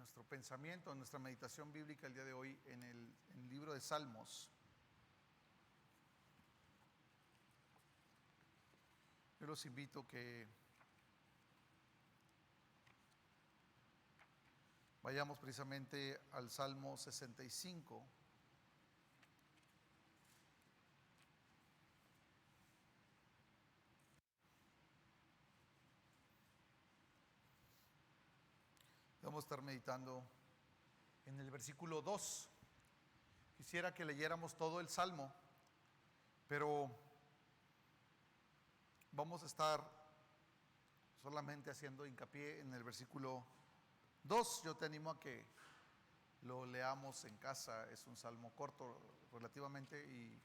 nuestro pensamiento, en nuestra meditación bíblica el día de hoy en el libro de Salmos. Yo los invito que vayamos precisamente al Salmo 65. Vamos a estar meditando en el versículo 2. Quisiera que leyéramos todo el Salmo, pero vamos a estar solamente haciendo hincapié en el versículo 2. Yo te animo a que lo leamos en casa. Es un salmo corto relativamente,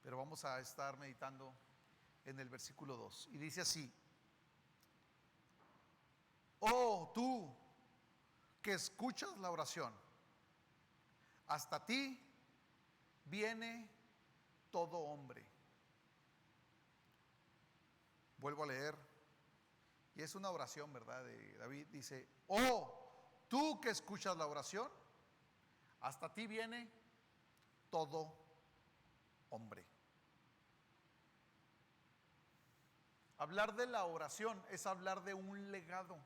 pero vamos a estar meditando en el versículo 2. Y dice así: Oh, tú que escuchas la oración, hasta ti viene todo hombre. Vuelvo a leer, y es una oración, ¿verdad?, de David. Dice: oh, tú que escuchas la oración, hasta ti viene todo hombre. Hablar de la oración es hablar de un legado.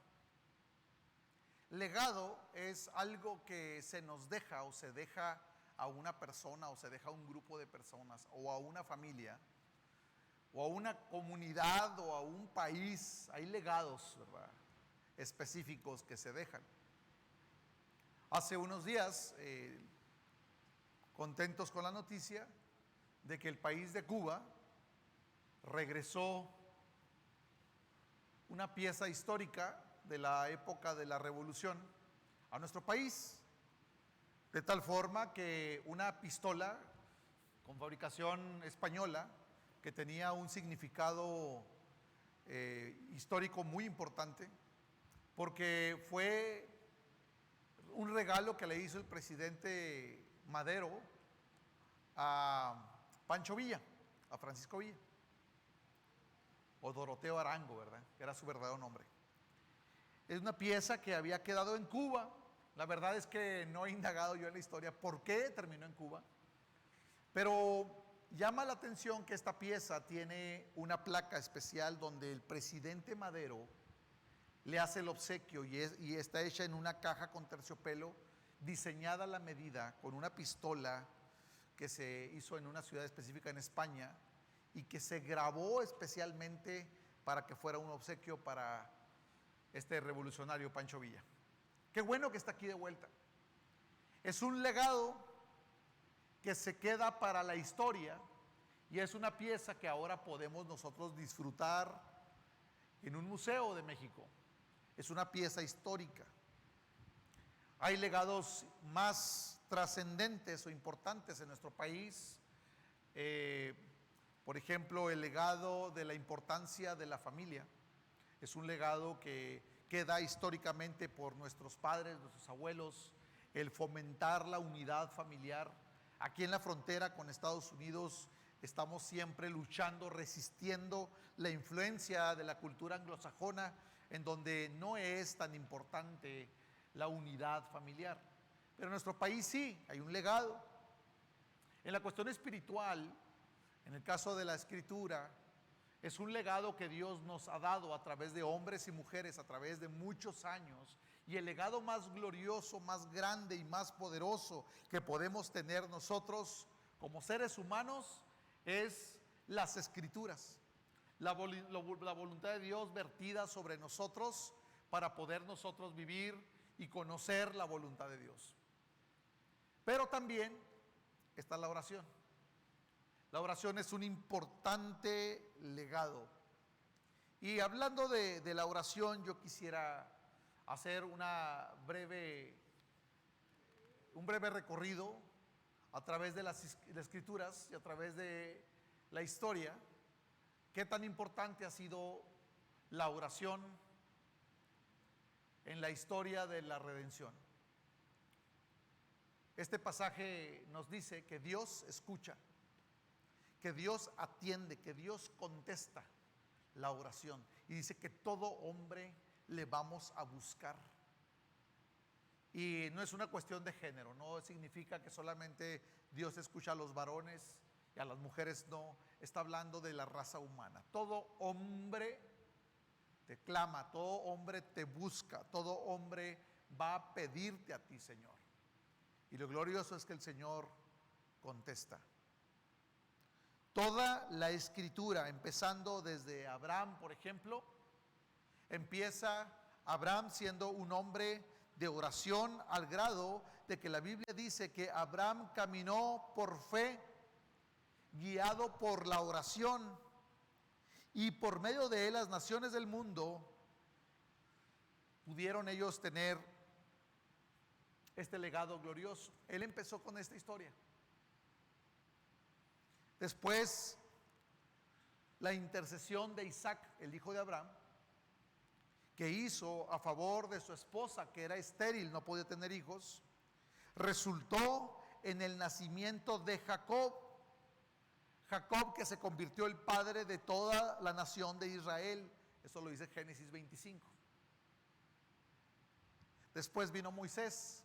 Legado es algo que se nos deja o se deja a una persona o se deja a un grupo de personas o a una familia o a una comunidad o a un país. Hay legados, ¿verdad?, específicos que se dejan. Hace unos días, contentos con la noticia de que el país de Cuba regresó una pieza histórica de la época de la Revolución a nuestro país, de tal forma que una pistola con fabricación española, que tenía un significado histórico muy importante, porque fue un regalo que le hizo el presidente Madero a Pancho Villa, a Francisco Villa, o Doroteo Arango, ¿verdad?, que era su verdadero nombre. Es una pieza que había quedado en Cuba. La verdad es que no he indagado yo en la historia por qué terminó en Cuba, pero llama la atención que esta pieza tiene una placa especial donde el presidente Madero le hace el obsequio, y está hecha en una caja con terciopelo, diseñada a la medida, con una pistola que se hizo en una ciudad específica en España y que se grabó especialmente para que fuera un obsequio para este revolucionario Pancho Villa. Qué bueno que está aquí de vuelta. Es un legado que se queda para la historia y es una pieza que ahora podemos nosotros disfrutar en un museo de México. Es una pieza histórica. Hay legados más trascendentes o importantes en nuestro país. Por ejemplo, el legado de la importancia de la familia. Es un legado que queda históricamente por nuestros padres, nuestros abuelos, el fomentar la unidad familiar. Aquí en la frontera con Estados Unidos estamos siempre luchando, resistiendo la influencia de la cultura anglosajona, en donde no es tan importante la unidad familiar. Pero en nuestro país sí, hay un legado. En la cuestión espiritual, en el caso de la Escritura, es un legado que Dios nos ha dado a través de hombres y mujeres a través de muchos años, y el legado más glorioso, más grande y más poderoso que podemos tener nosotros como seres humanos es las Escrituras, la voluntad de Dios vertida sobre nosotros para poder nosotros vivir y conocer la voluntad de Dios. Pero también está la oración. La oración es un importante legado. Y hablando de la oración, yo quisiera hacer un breve recorrido a través de las Escrituras y a través de la historia. ¿Qué tan importante ha sido la oración en la historia de la redención? Este pasaje nos dice que Dios escucha, que Dios atiende, que Dios contesta la oración. Y dice que todo hombre le vamos a buscar. Y no es una cuestión de género, no significa que solamente Dios escucha a los varones y a las mujeres no. Está hablando de la raza humana. Todo hombre te clama, todo hombre te busca, todo hombre va a pedirte a ti, Señor. Y lo glorioso es que el Señor contesta. Toda la escritura, empezando desde Abraham, por ejemplo, empieza Abraham siendo un hombre de oración, al grado de que la Biblia dice que Abraham caminó por fe, guiado por la oración, y por medio de él las naciones del mundo pudieron ellos tener este legado glorioso. Él empezó con esta historia. Después, la intercesión de Isaac, el hijo de Abraham, que hizo a favor de su esposa, que era estéril, no podía tener hijos, resultó en el nacimiento de Jacob. Jacob, que se convirtió el padre de toda la nación de Israel. Eso lo dice Génesis 25. Después vino Moisés.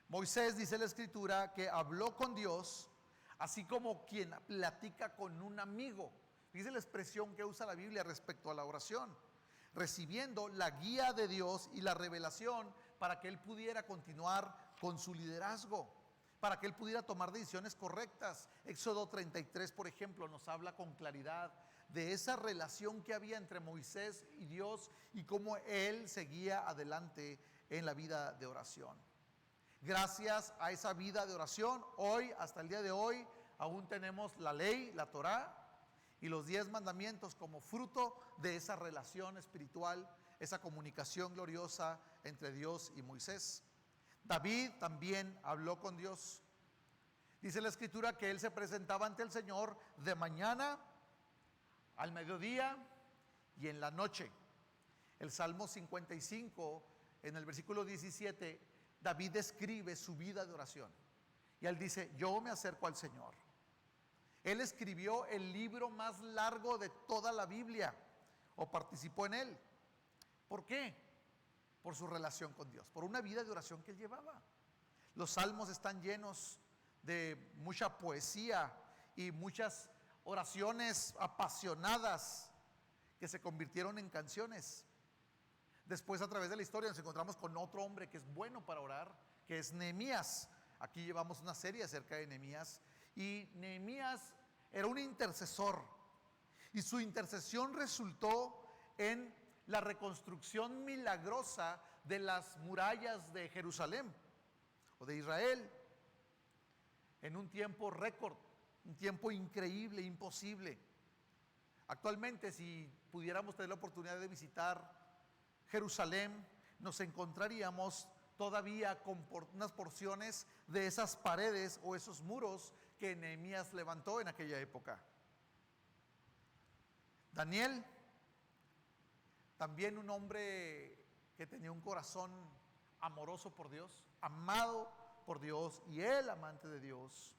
Moisés, dice la escritura, que habló con Dios, así como quien platica con un amigo. Dice la expresión que usa la Biblia respecto a la oración, recibiendo la guía de Dios y la revelación para que él pudiera continuar con su liderazgo, para que él pudiera tomar decisiones correctas. Éxodo 33, por ejemplo, nos habla con claridad de esa relación que había entre Moisés y Dios y cómo él seguía adelante en la vida de oración. Gracias a esa vida de oración, hoy, hasta el día de hoy, aún tenemos la ley, la Torá y los 10 mandamientos como fruto de esa relación espiritual, esa comunicación gloriosa entre Dios y Moisés. David también habló con Dios. Dice la escritura que él se presentaba ante el Señor de mañana, al mediodía y en la noche. El Salmo 55, en el versículo 17, David describe su vida de oración. Y él dice: yo me acerco al Señor. Él escribió el libro más largo de toda la Biblia, o participó en él. ¿Por qué? Por su relación con Dios, por una vida de oración que él llevaba. Los salmos están llenos de mucha poesía y muchas oraciones apasionadas que se convirtieron en canciones. Después, a través de la historia, nos encontramos con otro hombre que es bueno para orar, que es Nehemías. Aquí llevamos una serie acerca de Nehemías. Y Nehemías era un intercesor, y su intercesión resultó en la reconstrucción milagrosa de las murallas de Jerusalén o de Israel en un tiempo récord, un tiempo increíble, imposible. Actualmente, si pudiéramos tener la oportunidad de visitar Jerusalén, nos encontraríamos todavía con unas porciones de esas paredes o esos muros que Nehemías levantó en aquella época. Daniel, también un hombre que tenía un corazón amoroso por Dios, amado por Dios, y él amante de Dios.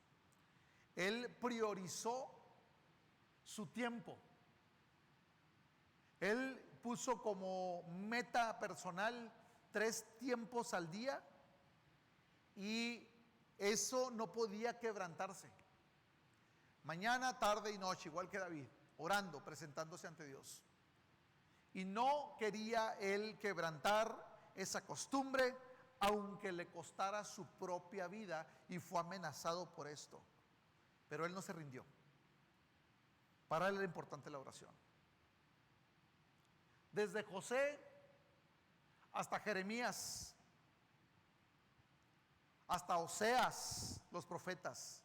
Él priorizó su tiempo. Él puso como meta personal 3 tiempos al día, y eso no podía quebrantarse. Mañana, tarde y noche, igual que David, orando, presentándose ante Dios. Y no quería él quebrantar esa costumbre, aunque le costara su propia vida, y fue amenazado por esto. Pero él no se rindió. Para él era importante la oración. Desde José hasta Jeremías, hasta Oseas, los profetas,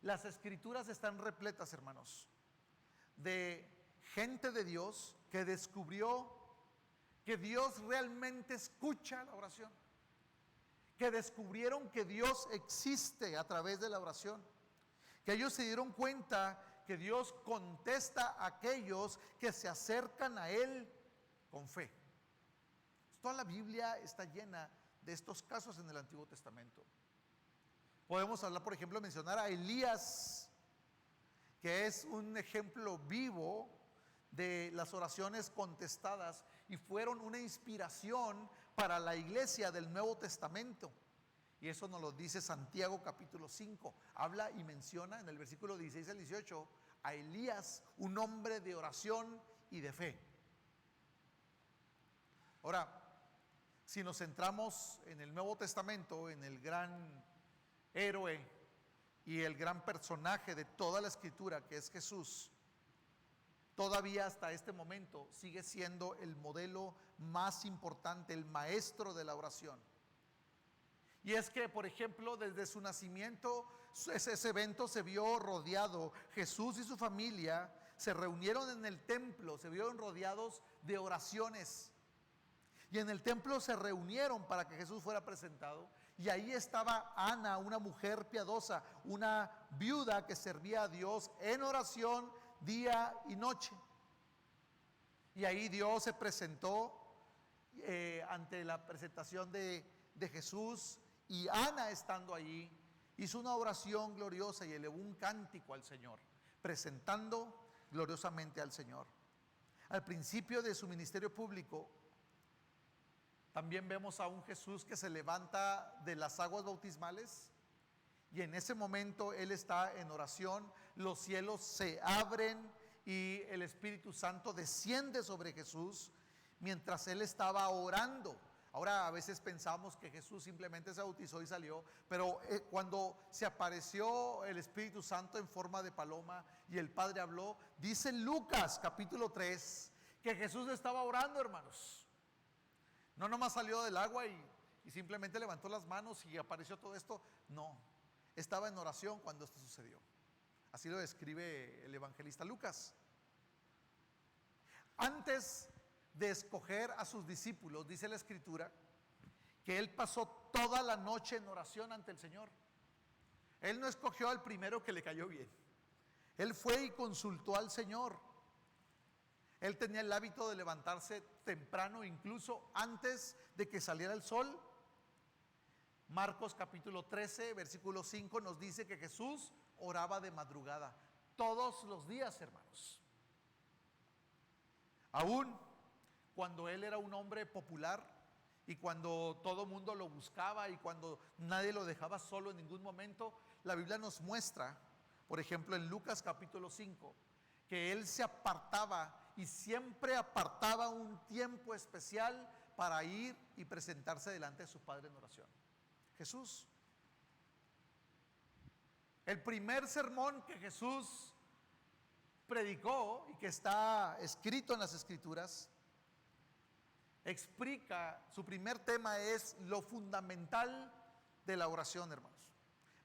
las escrituras están repletas, hermanos, de gente de Dios que descubrió que Dios realmente escucha la oración, que descubrieron que Dios existe a través de la oración, que ellos se dieron cuenta que Dios contesta a aquellos que se acercan a Él con fe. Toda la Biblia está llena de estos casos en el Antiguo Testamento. Podemos hablar, por ejemplo, mencionar a Elías, que es un ejemplo vivo de las oraciones contestadas, y fueron una inspiración para la iglesia del Nuevo Testamento. Y eso nos lo dice Santiago capítulo 5. Habla y menciona en el versículo 16 al 18 a Elías, un hombre de oración y de fe. Ahora, si nos centramos en el Nuevo Testamento, en el gran héroe y el gran personaje de toda la Escritura, que es Jesús, todavía hasta este momento sigue siendo el modelo más importante, el maestro de la oración. Y es que, por ejemplo, desde su nacimiento, ese evento se vio rodeado. Jesús y su familia se reunieron en el templo, se vieron rodeados de oraciones. Y en el templo se reunieron para que Jesús fuera presentado. Y ahí estaba Ana, una mujer piadosa, una viuda que servía a Dios en oración día y noche. Y ahí Dios se presentó ante la presentación de Jesús. Y Ana, estando allí, hizo una oración gloriosa y elevó un cántico al Señor, presentando gloriosamente al Señor. Al principio de su ministerio público, también vemos a un Jesús que se levanta de las aguas bautismales, y en ese momento Él está en oración, los cielos se abren y el Espíritu Santo desciende sobre Jesús mientras Él estaba orando. Ahora, a veces pensamos que Jesús simplemente se bautizó y salió, pero cuando se apareció el Espíritu Santo en forma de paloma y el Padre habló, dice Lucas capítulo 3 que Jesús estaba orando, hermanos. No nomás salió del agua y simplemente levantó las manos y apareció todo esto. No, estaba en oración cuando esto sucedió. Así lo describe el evangelista Lucas. Antes de escoger a sus discípulos, dice la Escritura, que Él pasó toda la noche en oración ante el Señor. Él no escogió al primero que le cayó bien. Él fue y consultó al Señor. Él tenía el hábito de levantarse temprano, incluso antes de que saliera el sol. Marcos capítulo 13, versículo 5 nos dice que Jesús oraba de madrugada, todos los días, hermanos. Aún cuando Él era un hombre popular y cuando todo mundo lo buscaba y cuando nadie lo dejaba solo en ningún momento, la Biblia nos muestra, por ejemplo en Lucas capítulo 5, que Él se apartaba y siempre apartaba un tiempo especial para ir y presentarse delante de su Padre en oración. Jesús. El primer sermón que Jesús predicó y que está escrito en las Escrituras, explica, su primer tema es lo fundamental de la oración, hermanos.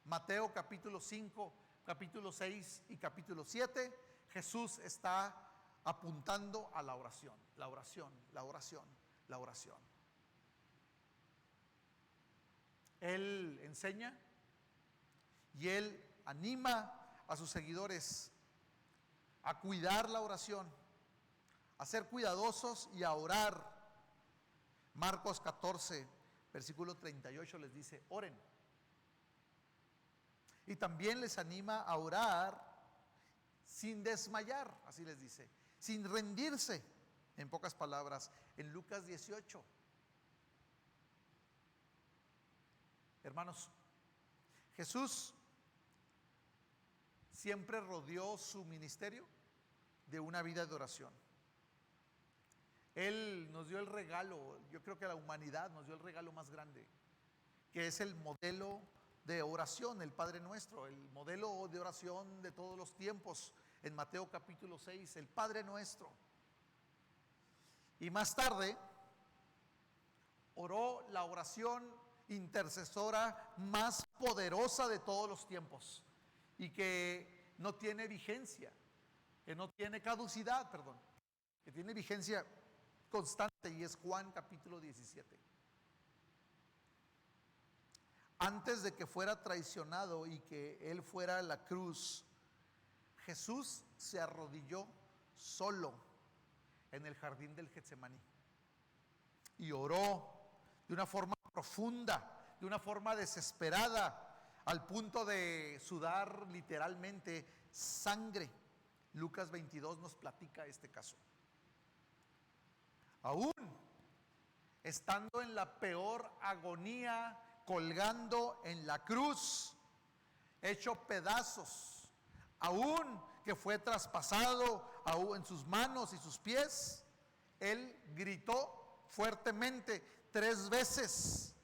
Mateo capítulo 5, capítulo 6 y capítulo 7, Jesús está apuntando a la oración, la oración, la oración, la oración. Él enseña y Él anima a sus seguidores a cuidar la oración, a ser cuidadosos y a orar. Marcos 14, versículo 38 les dice, oren. Y también les anima a orar sin desmayar, así les dice, sin rendirse, en pocas palabras, en Lucas 18. Hermanos, Jesús siempre rodeó su ministerio de una vida de oración. Él nos dio el regalo, yo creo que a la humanidad nos dio el regalo más grande, que es el modelo de oración, el Padre Nuestro, el modelo de oración de todos los tiempos, en Mateo capítulo 6, el Padre Nuestro. Y más tarde, oró la oración intercesora más poderosa de todos los tiempos, y que no tiene vigencia, que no tiene caducidad, perdón, que tiene vigencia constante, y es Juan capítulo 17. Antes de que fuera traicionado y que Él fuera a la cruz, Jesús se arrodilló solo en el jardín del Getsemaní y oró de una forma profunda, de una forma desesperada, al punto de sudar literalmente sangre. Lucas 22 nos platica este caso. Aún estando en la peor agonía, colgando en la cruz, hecho pedazos, aún que fue traspasado aún en sus manos y sus pies, Él gritó fuertemente 3 veces,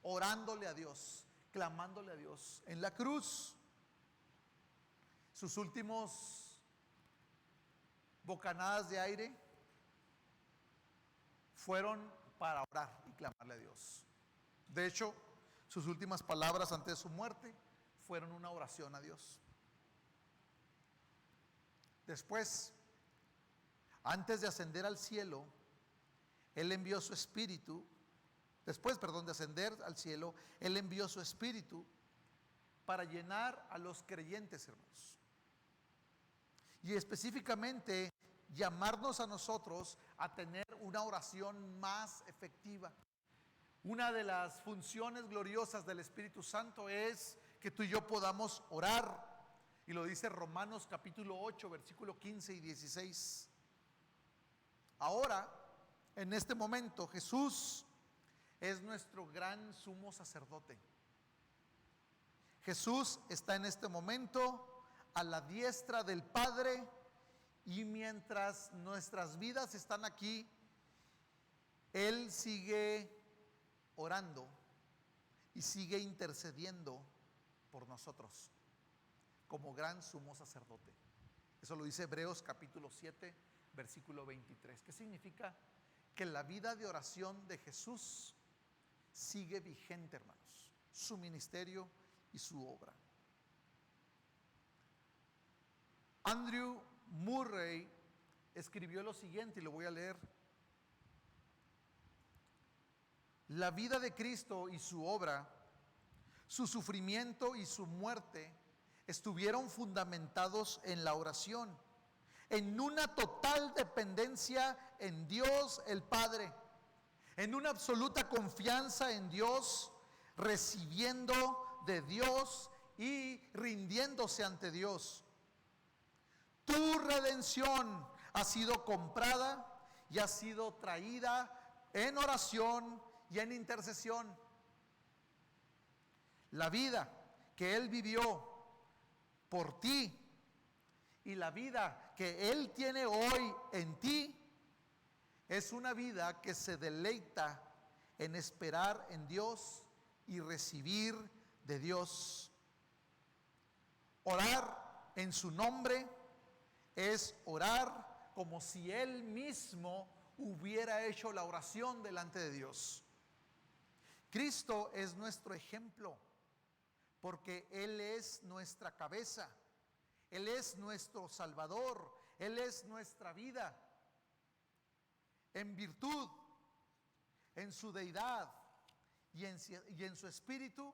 orándole a Dios, clamándole a Dios en la cruz. Sus últimos bocanadas de aire fueron para orar y clamarle a Dios. De hecho, sus últimas palabras antes de su muerte fueron una oración a Dios. Después, antes de ascender al cielo, Él envió su espíritu. Después, de ascender al cielo, Él envió su espíritu para llenar a los creyentes, hermanos. Y específicamente llamarnos a nosotros a tener una oración más efectiva. Una de las funciones gloriosas del Espíritu Santo es que tú y yo podamos orar. Y lo dice Romanos capítulo 8, versículo 15 y 16. Ahora, en este momento, Jesús es nuestro gran sumo sacerdote. Jesús está en este momento a la diestra del Padre, y mientras nuestras vidas están aquí, Él sigue orando y sigue intercediendo por nosotros como gran sumo sacerdote. Eso lo dice Hebreos capítulo 7, versículo 23. ¿Qué significa? Que la vida de oración de Jesús sigue vigente, hermanos, su ministerio y su obra. Andrew Murray escribió lo siguiente, y lo voy a leer. La vida de Cristo y su obra, su sufrimiento y su muerte estuvieron fundamentados en la oración, en una total dependencia en Dios el Padre, en una absoluta confianza en Dios, recibiendo de Dios y rindiéndose ante Dios. Tu redención ha sido comprada y ha sido traída en oración y en intercesión. La vida que Él vivió por ti y la vida que Él tiene hoy en ti es una vida que se deleita en esperar en Dios y recibir de Dios. Orar en su nombre es orar como si Él mismo hubiera hecho la oración delante de Dios. Cristo es nuestro ejemplo, porque Él es nuestra cabeza, Él es nuestro Salvador, Él es nuestra vida. En virtud, en su deidad y en su espíritu,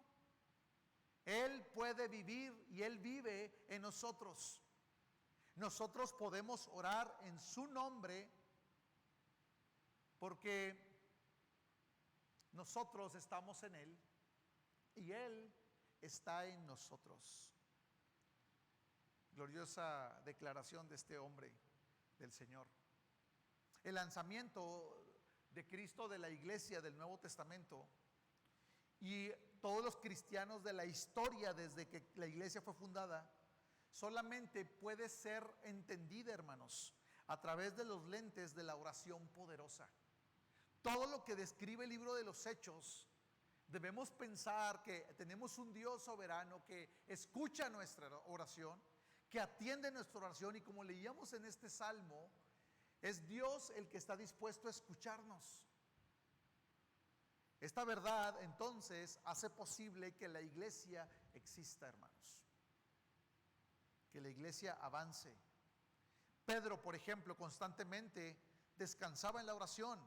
Él puede vivir y Él vive en nosotros. Nosotros podemos orar en su nombre porque nosotros estamos en Él y Él está en nosotros. Gloriosa declaración de este hombre del Señor. El lanzamiento de Cristo de la iglesia del Nuevo Testamento y todos los cristianos de la historia desde que la iglesia fue fundada solamente puede ser entendida, hermanos, a través de los lentes de la oración poderosa. Todo lo que describe el libro de los Hechos, debemos pensar que tenemos un Dios soberano que escucha nuestra oración, que atiende nuestra oración, y como leíamos en este salmo, es Dios el que está dispuesto a escucharnos. Esta verdad entonces hace posible que la iglesia exista, hermanos, que la iglesia avance. Pedro, por ejemplo, constantemente descansaba en la oración.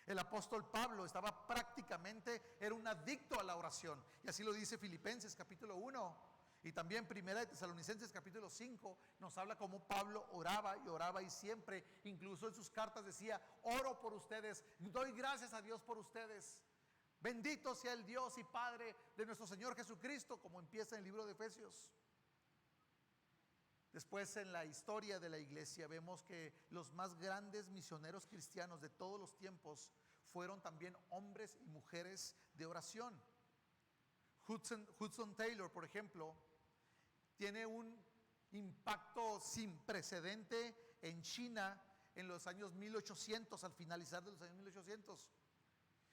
El apóstol Pablo estaba prácticamente, era un adicto a la oración, y así lo dice Filipenses capítulo 1, y también Primera de Tesalonicenses capítulo 5 nos habla cómo Pablo oraba y siempre, incluso en sus cartas decía: oro por ustedes, doy gracias a Dios por ustedes, bendito sea el Dios y Padre de nuestro Señor Jesucristo, como empieza en el libro de Efesios. Después, en la historia de la iglesia, vemos que los más grandes misioneros cristianos de todos los tiempos fueron también hombres y mujeres de oración. Hudson Taylor, por ejemplo, tiene un impacto sin precedente en China en los años 1800, al finalizar de los años 1800.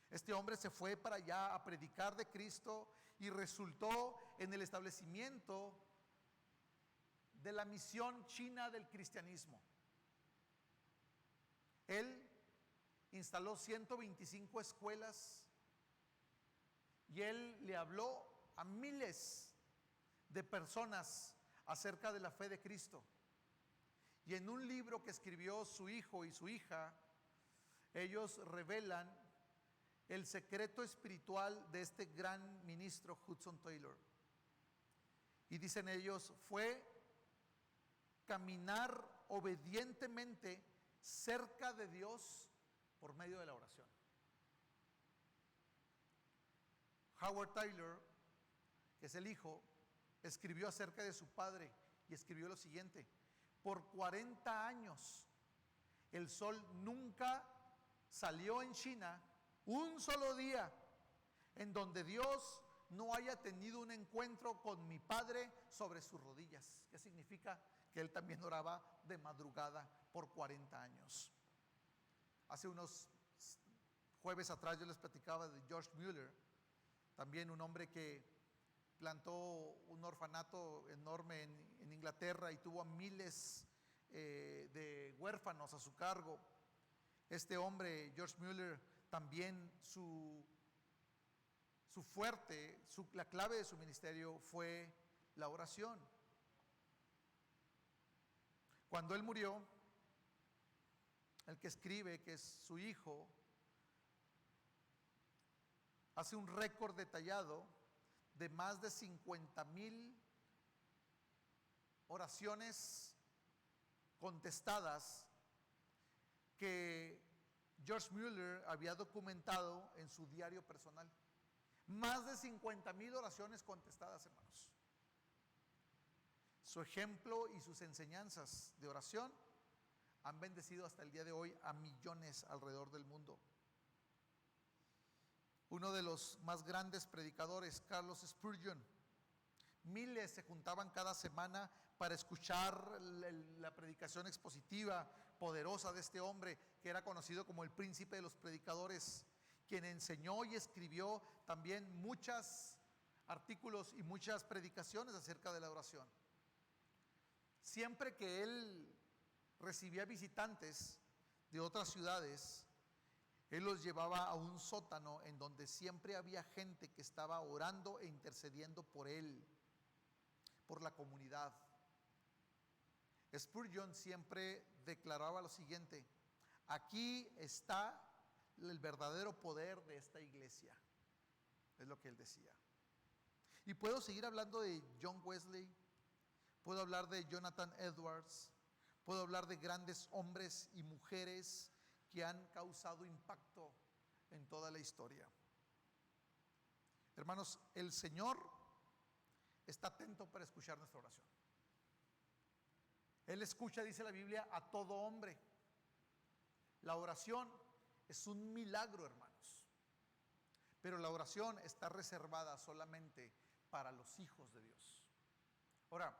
Este hombre se fue para allá a predicar de Cristo y resultó en el establecimiento de la misión china del cristianismo. Él instaló 125 escuelas y él le habló a miles de personas acerca de la fe de Cristo. Y en un libro que escribió su hijo y su hija, ellos revelan el secreto espiritual de este gran ministro Hudson Taylor. Y dicen ellos, fue caminar obedientemente cerca de Dios por medio de la oración. Howard Taylor, que es el hijo, escribió acerca de su padre y escribió lo siguiente: por 40 años el sol nunca salió en China un solo día en donde Dios no haya tenido un encuentro con mi padre sobre sus rodillas. ¿Qué significa? Que él también oraba de madrugada por 40 años. Hace unos jueves atrás yo les platicaba de George Mueller, también un hombre que plantó un orfanato enorme en Inglaterra y tuvo a miles de huérfanos a su cargo. Este hombre, George Mueller, también la clave de su ministerio fue la oración. Cuando él murió, el que escribe, que es su hijo, hace un récord detallado de más de 50,000 oraciones contestadas que George Mueller había documentado en su diario personal. Más de 50,000 oraciones contestadas, hermanos. Su ejemplo y sus enseñanzas de oración han bendecido hasta el día de hoy a millones alrededor del mundo. Uno de los más grandes predicadores, Carlos Spurgeon, miles se juntaban cada semana para escuchar la predicación expositiva poderosa de este hombre, que era conocido como el príncipe de los predicadores, quien enseñó y escribió también muchos artículos y muchas predicaciones acerca de la oración. Siempre que él recibía visitantes de otras ciudades, él los llevaba a un sótano en donde siempre había gente que estaba orando e intercediendo por él, por la comunidad. Spurgeon siempre declaraba lo siguiente: aquí está el verdadero poder de esta iglesia. Es lo que él decía. Y puedo seguir hablando de John Wesley, puedo hablar de Jonathan Edwards, puedo hablar de grandes hombres y mujeres que han causado impacto en toda la historia. Hermanos, el Señor está atento para escuchar nuestra oración. Él escucha, dice la Biblia, a todo hombre. La oración es un milagro, hermanos, pero la oración está reservada solamente para los hijos de Dios. Ahora,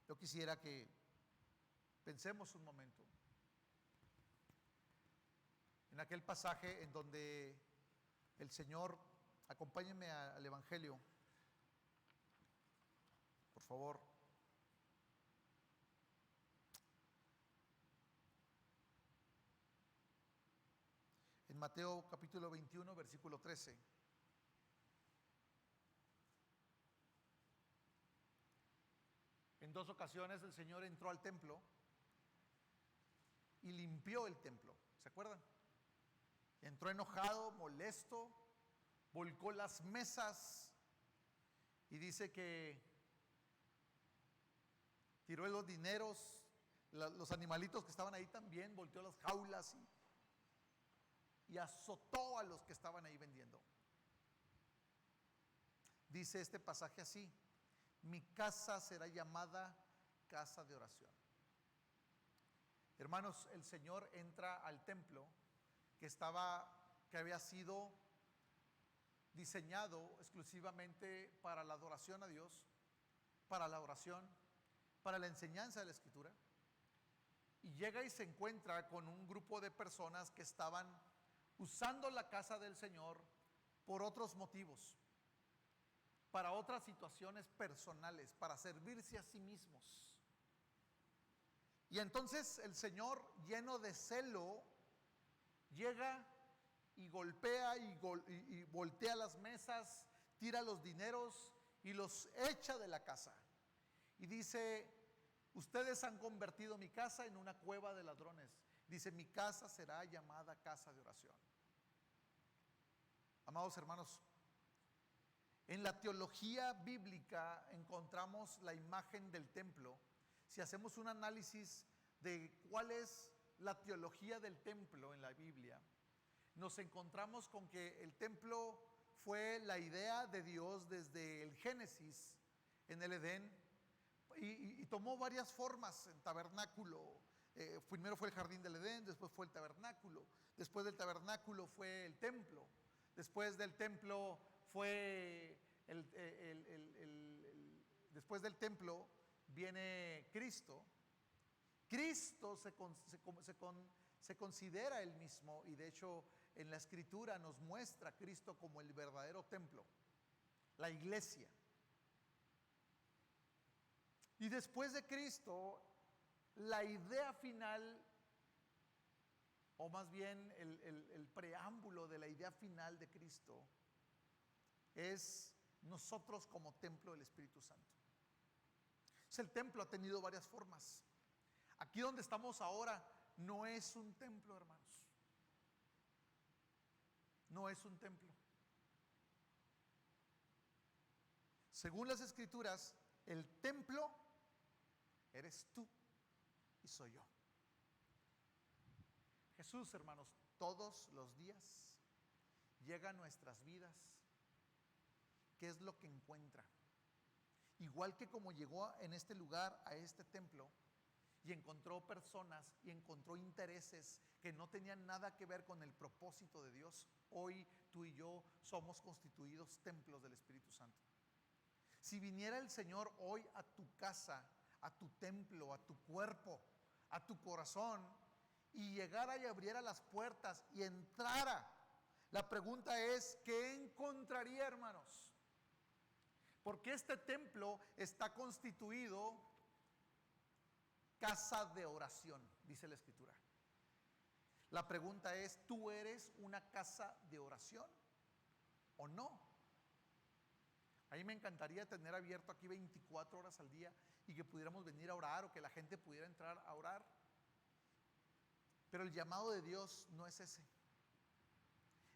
yo quisiera que pensemos un momento en aquel pasaje en donde el Señor, acompáñenme al Evangelio, por favor. En Mateo capítulo 21, versículo 13. En 2 ocasiones el Señor entró al templo y limpió el templo. ¿Se acuerdan? Entró enojado, molesto, volcó las mesas y dice que tiró los dineros, los animalitos que estaban ahí también, volteó las jaulas y azotó a los que estaban ahí vendiendo. Dice este pasaje así: mi casa será llamada casa de oración. Hermanos, el Señor entra al templo, que que había sido diseñado exclusivamente para la adoración a Dios, para la oración, para la enseñanza de la Escritura. Y llega y se encuentra con un grupo de personas que estaban usando la casa del Señor por otros motivos, para otras situaciones personales, para servirse a sí mismos. Y entonces el Señor, lleno de celo, llega y golpea y voltea las mesas, tira los dineros y los echa de la casa. Y dice: ustedes han convertido mi casa en una cueva de ladrones. Dice: mi casa será llamada casa de oración. Amados hermanos, en la teología bíblica encontramos la imagen del templo. Si hacemos un análisis de cuál es la teología del templo en la Biblia, nos encontramos con que el templo fue la idea de Dios desde el Génesis en el Edén, y tomó varias formas. En tabernáculo, primero fue el jardín del Edén, después fue el tabernáculo, después del tabernáculo fue el templo, después del templo fue después del templo viene Cristo. Cristo se considera el mismo, y de hecho en la Escritura nos muestra a Cristo como el verdadero templo, la iglesia. Y después de Cristo, la idea final, o más bien el preámbulo de la idea final de Cristo, es nosotros como templo del Espíritu Santo. El templo ha tenido varias formas. Aquí donde estamos ahora no es un templo, hermanos. No es un templo. Según las Escrituras, el templo eres tú y soy yo. Jesús, hermanos, todos los días llega a nuestras vidas. ¿Qué es lo que encuentra? Igual que como llegó en este lugar, a este templo, y encontró personas y encontró intereses que no tenían nada que ver con el propósito de Dios, hoy tú y yo somos constituidos templos del Espíritu Santo. Si viniera el Señor hoy a tu casa, a tu templo, a tu cuerpo, a tu corazón, y llegara y abriera las puertas y entrara, la pregunta es: ¿qué encontraría, hermanos? Porque este templo está constituido casa de oración, dice la Escritura. La pregunta es: ¿tú eres una casa de oración o no? A mí me encantaría tener abierto aquí 24 horas al día y que pudiéramos venir a orar, o que la gente pudiera entrar a orar. Pero el llamado de Dios no es ese.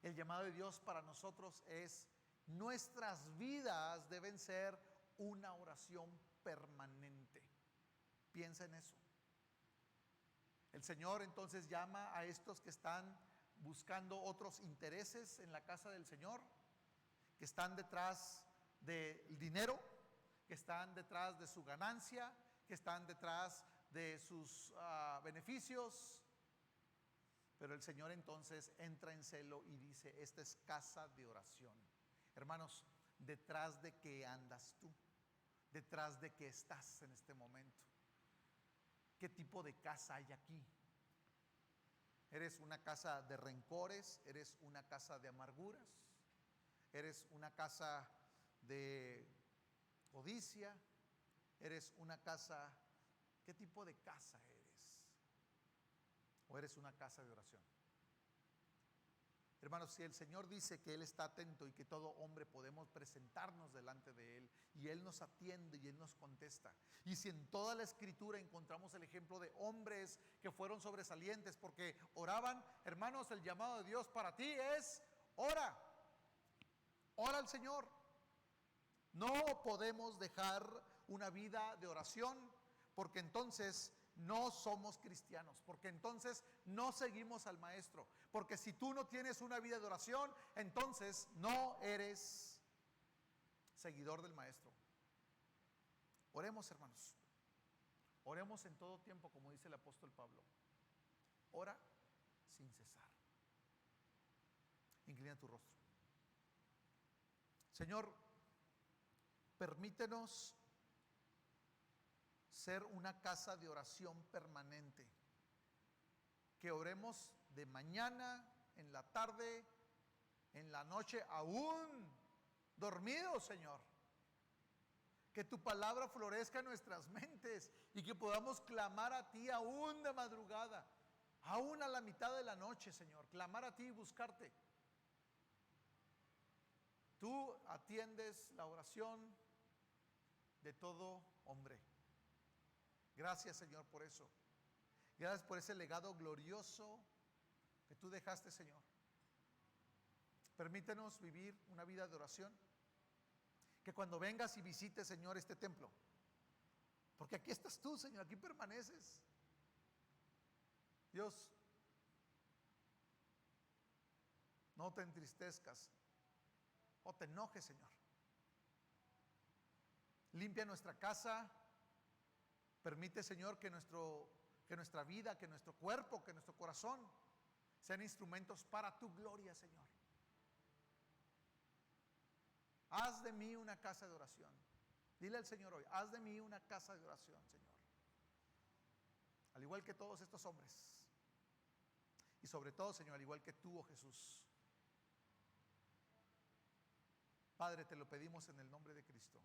El llamado de Dios para nosotros es: nuestras vidas deben ser una oración permanente. Piensa en eso. El Señor entonces llama a estos que están buscando otros intereses en la casa del Señor, que están detrás del dinero, que están detrás de su ganancia, que están detrás de sus beneficios. Pero el Señor entonces entra en celo y dice: esta es casa de oración. Hermanos, ¿detrás de qué andas tú? ¿Detrás de qué estás en este momento? ¿Qué tipo de casa hay aquí? ¿Eres una casa de rencores? ¿Eres una casa de amarguras? ¿Eres una casa de codicia? ¿Eres una casa? ¿Qué tipo de casa eres? ¿O eres una casa de oración? Hermanos, si el Señor dice que Él está atento y que todo hombre podemos presentarnos delante de Él, y Él nos atiende y Él nos contesta, y si en toda la Escritura encontramos el ejemplo de hombres que fueron sobresalientes porque oraban, hermanos, el llamado de Dios para ti es: ora al Señor. No podemos dejar una vida de oración, porque entonces no somos cristianos, porque entonces no seguimos al Maestro, porque si tú no tienes una vida de oración, entonces no eres seguidor del Maestro. Oremos, hermanos. Oremos en todo tiempo, como dice el apóstol Pablo. Ora sin cesar. Inclina tu rostro. Señor, permítenos ser una casa de oración permanente. Que oremos de mañana, en la tarde, en la noche, aún dormidos, Señor. Que tu palabra florezca en nuestras mentes y que podamos clamar a ti aún de madrugada, aún a la mitad de la noche, Señor. Clamar a ti y buscarte. Tú atiendes la oración de todo hombre. Gracias, Señor, por eso. Gracias por ese legado glorioso que tú dejaste, Señor. Permítenos vivir una vida de oración. Que cuando vengas y visites, Señor, este templo, porque aquí estás tú, Señor, aquí permaneces. Dios, no te entristezcas o te enojes, Señor. Limpia nuestra casa. Permite, Señor, que nuestra vida, que nuestro cuerpo, que nuestro corazón sean instrumentos para tu gloria, Señor. Haz de mí una casa de oración. Dile al Señor hoy, haz de mí una casa de oración, Señor. Al igual que todos estos hombres. Y sobre todo, Señor, al igual que tú, oh Jesús. Padre, te lo pedimos en el nombre de Cristo.